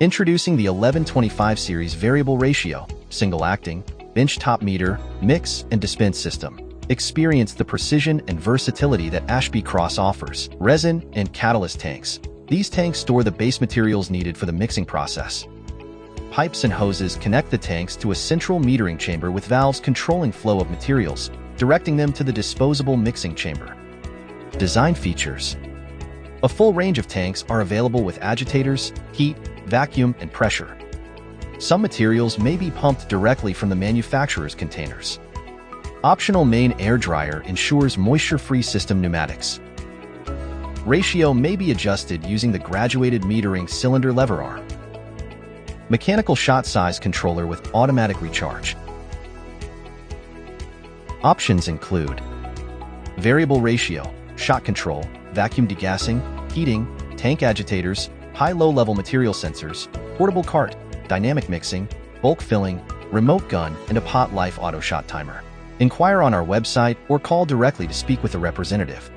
Introducing the 1125 series variable ratio, single-acting, BenchTop meter, mix, and dispense system. Experience the precision and versatility that Ashby Cross offers. Resin and catalyst tanks. These tanks store the base materials needed for the mixing process. Pipes and hoses connect the tanks to a central metering chamber with valves controlling flow of materials, directing them to the disposable mixing chamber. Design features. A full range of tanks are available with agitators, heat, vacuum, and pressure. Some materials may be pumped directly from the manufacturer's containers. Optional main air dryer ensures moisture-free system pneumatics. Ratio may be adjusted using the graduated metering cylinder lever arm. Mechanical shot size controller with automatic recharge. Options include variable ratio, shot control, vacuum degassing, heating, tank agitators, high-low-level material sensors, portable cart, dynamic mixing, bulk filling, remote gun, and a pot life auto shot timer. Inquire on our website or call directly to speak with a representative.